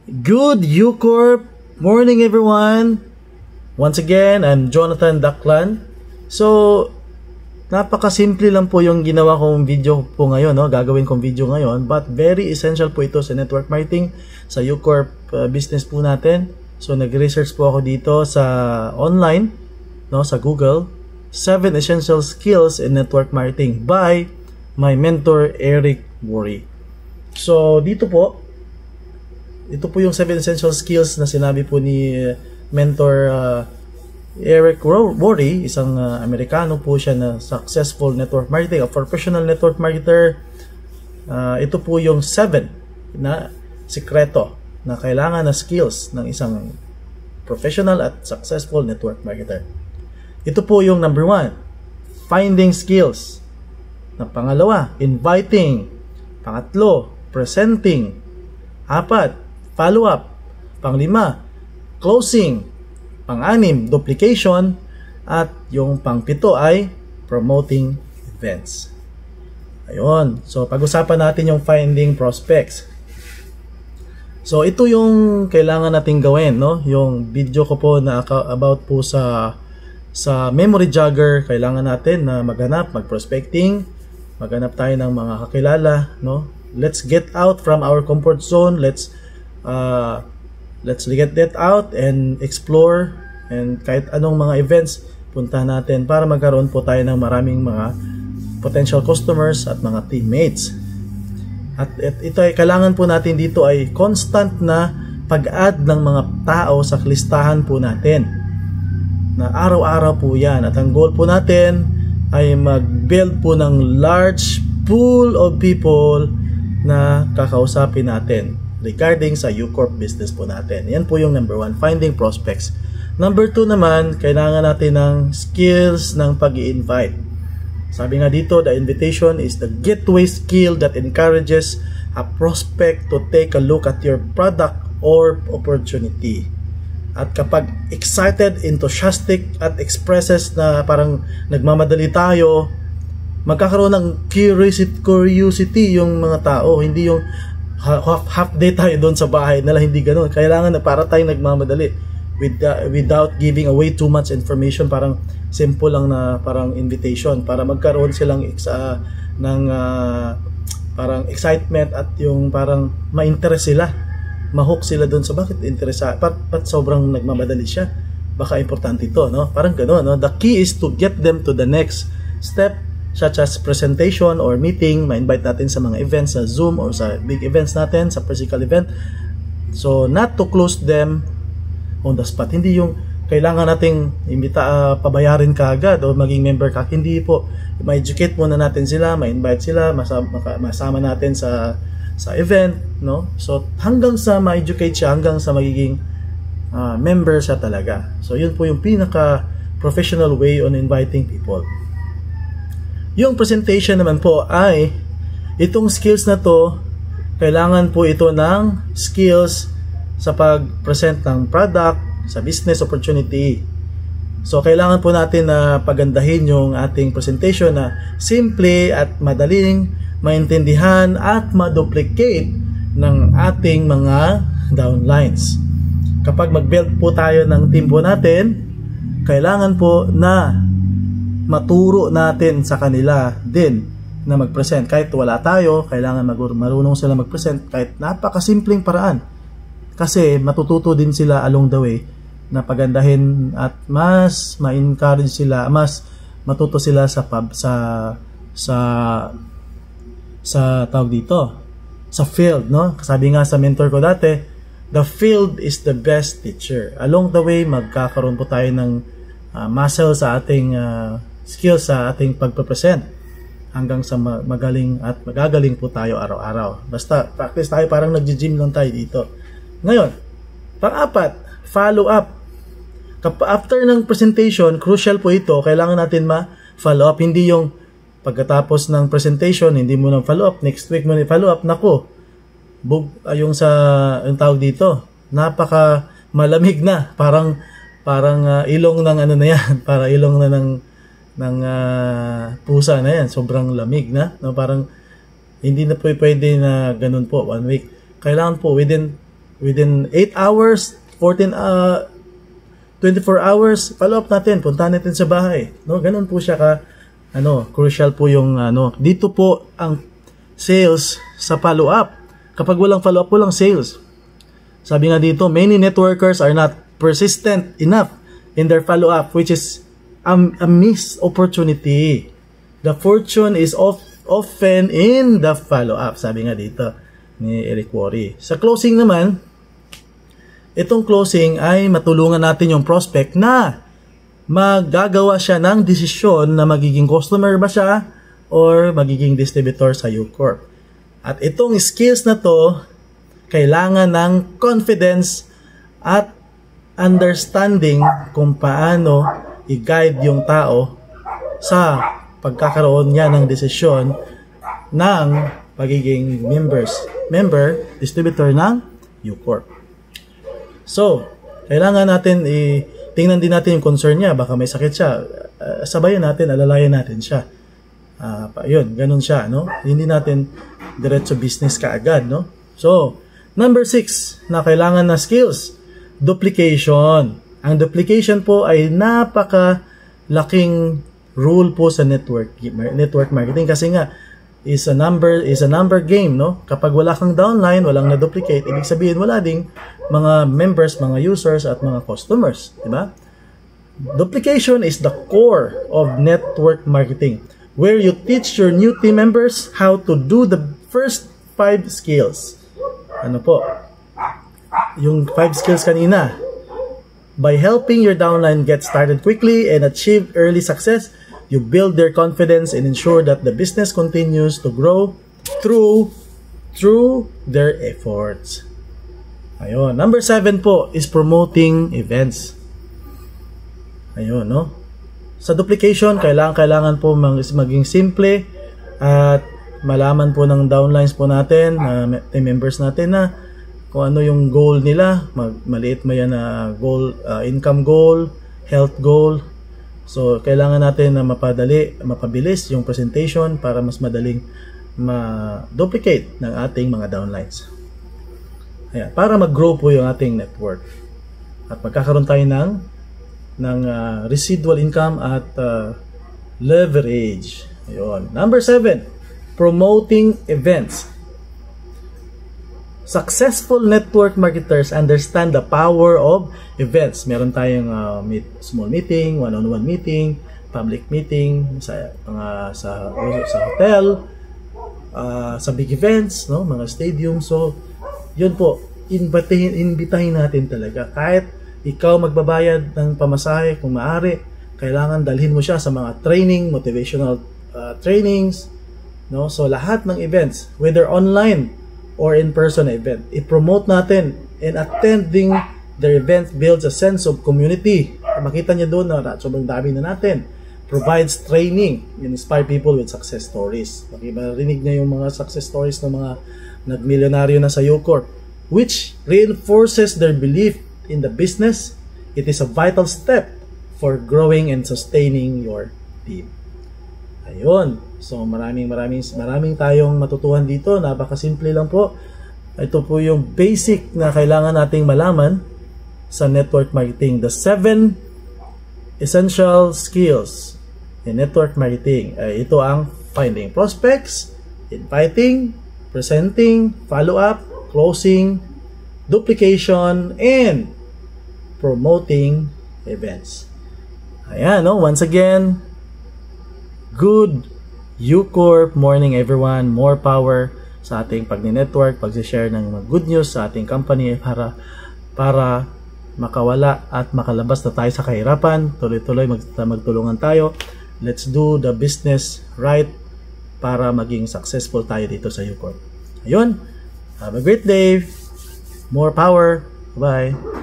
Good UCorp morning everyone. Once again, I'm Jonathan Daklan. So, napakasimple lang po yung ginawa kong video po ngayon, no? Gagawin kong video ngayon, but very essential po ito sa network marketing, sa UCorp business po natin. So, nag-research po ako dito sa online, no, sa Google, 7 essential skills in network marketing by my mentor Eric Worre. So, ito po yung 7 essential skills na sinabi po ni mentor Eric Worre, isang Amerikano po siya na successful network marketing, a professional network marketer. Ito po yung 7 na sikreto na kailangan na skills ng isang professional at successful network marketer. Ito po yung number 1, finding skills. Na pangalawa, inviting. Pangatlo, presenting. 4, follow-up. Pang-5, closing. Pang-6, duplication. At yung pang-7 ay promoting events. Ayun. So, pag-usapan natin yung finding prospects. So, ito yung kailangan nating gawin, no? Yung video ko po na about po sa memory jogger. Kailangan natin na maghanap, mag-prospecting. Maghanap tayo ng mga kakilala, no? Let's get out from our comfort zone. Let's get that out and explore, and kahit anong mga events puntahan natin para magkaroon po tayo ng maraming mga potential customers at mga teammates. At ito ay kailangan po natin dito ay constant na pag-add ng mga tao sa listahan po natin, na araw-araw po yan. At ang goal po natin ay mag-build po ng large pool of people na kakausapin natin regarding sa UCorp business po natin. Yan po yung number 1, finding prospects. Number 2 naman, kailangan natin ng skills ng pag-i-invite. Sabi nga dito, the invitation is the gateway skill that encourages a prospect to take a look at your product or opportunity. At kapag excited, enthusiastic, at expresses na parang nagmamadali tayo, magkakaroon ng curiosity yung mga tao. Hindi yung half day tayo doon sa bahay nila, hindi ganoon. Kailangan na para tayong nagmamadali without giving away too much information. Parang simple lang na parang invitation para magkaroon silang parang excitement at yung parang ma-interest sila, ma-hook sila doon sa bakit interesa, pat sobrang nagmamadali siya, baka importante ito, no? Parang ganoon, no? The key is to get them to the next step, such as presentation or meeting. Ma-invite natin sa mga events sa Zoom or sa big events natin, sa physical event. So, not to close them on the spot. Hindi yung kailangan nating pabayarin ka agad o maging member ka. Hindi po. Ma-educate muna natin sila, ma-invite sila, masama natin sa event, no? So, hanggang sa ma-educate siya, hanggang sa magiging member siya talaga. So, yun po yung pinaka-professional way on inviting people. Yung presentation naman po ay itong skills na to, kailangan po ito ng skills sa pag-present ng product, sa business opportunity. So, kailangan po natin na pagandahin yung ating presentation na simple at madaling maintindihan at ma-duplicate ng ating mga downlines. Kapag mag-build po tayo ng team po natin, kailangan po na maturo natin sa kanila din na mag-present. Kahit wala tayo, kailangan marunong sila mag-present kahit napakasimpleng paraan. Kasi matututo din sila along the way na pagandahin at mas ma-encourage sila, mas matuto sila sa tawag dito, sa field, no? Sabi nga sa mentor ko dati, the field is the best teacher. Along the way, magkakaroon po tayo ng muscle sa ating skills sa ating pagpapresent hanggang sa magaling at magagaling po tayo araw-araw. Basta practice tayo, parang nagji-gym lang tayo dito. Ngayon, pang-4, follow up. After ng presentation, crucial po ito, kailangan natin ma-follow up. Hindi yung pagkatapos ng presentation, hindi mo na follow up, next week mo na follow up, nako, yung tawag dito, napaka malamig na, parang ilong ng ano na yan, para ilong na ng pusa na yan, sobrang lamig na, no? Parang hindi na po pwede na ganun po 1 week. Kailangan po within within 8 hours, 24 hours, follow up natin, punta natin sa bahay. No, ganun po siya ka crucial po yung dito po ang sales sa follow up. Kapag walang follow up, walang sales. Sabi nga dito, many networkers are not persistent enough in their follow up, which is a missed opportunity. The fortune is often in the follow up, sabi nga dito ni Eric Worre. Sa closing naman, itong closing ay matulungan natin yung prospect na magagawa siya ng desisyon na magiging customer ba siya or magiging distributor sa UCorp. At itong skills na to, kailangan ng confidence at understanding kung paano i-guide yung tao sa pagkakaroon niya ng desisyon ng pagiging distributor ng UCorp. So, kailangan natin tingnan din natin yung concern niya. Baka may sakit siya. Sabayan natin, alalayan natin siya. Yun, ganun siya, no? Hindi natin diretso business kaagad, no? So, number 6 na kailangan na skills, duplication. Ang duplication po ay napakalaking rule po sa network marketing kasi nga is a number game, no? Kapag wala kang downline, walang na-duplicate, ibig sabihin wala ding mga members, mga users at mga customers, di ba? Duplication is the core of network marketing, where you teach your new team members how to do the first 5 skills. Ano po? Yung 5 skills kanina. By helping your downline get started quickly and achieve early success, you build their confidence and ensure that the business continues to grow through their efforts. Ayun. Number 7 po is promoting events. Ayun, no? Sa duplication, kailangan po maging simple at malaman po ng downlines po natin, team members natin na kung ano yung goal nila. Maliit mo yan na goal, income goal, health goal. So, kailangan natin na mapabilis yung presentation para mas madaling ma-duplicate ng ating mga downlines. Ayan, para mag-grow po yung ating network. At magkakaroon tayo ng residual income at leverage. Ayun. Number 7, promoting events. Successful network marketers understand the power of events. Meron tayong small meeting, one-on-one meeting, public meeting sa hotel, sa big events, no, mga stadium. So, yun po, imbitahin natin talaga. Kahit ikaw magbabayad ng pamasahe, kung maaari, kailangan dalhin mo siya sa mga training, motivational trainings, no? So, lahat ng events, whether online or in-person event, i-promote natin, and attending their event builds a sense of community. Makita niyo doon na sobrang dami na natin. Provides training, inspire people with success stories. Marinig niya yung mga success stories ng mga nagmilyonaryo na sa UCorp, which reinforces their belief in the business. It is a vital step for growing and sustaining your team. Ayun. So maraming tayong matutuhan dito. Napakasimple lang po. Ito po yung basic na kailangan nating malaman sa network marketing. The 7 essential skills in network marketing. Ito ang finding prospects, inviting, presenting, follow-up, closing, duplication, and promoting events. Ayan, no? Once again, good UCorp morning everyone. More power sa ating pag-network, pag-share ng mga good news sa ating company para makawala at makalabas na tayo sa kahirapan. Tuloy-tuloy magtulungan tayo. Let's do the business right para maging successful tayo dito sa UCorp. Ayun. Have a great day. More power. Bye.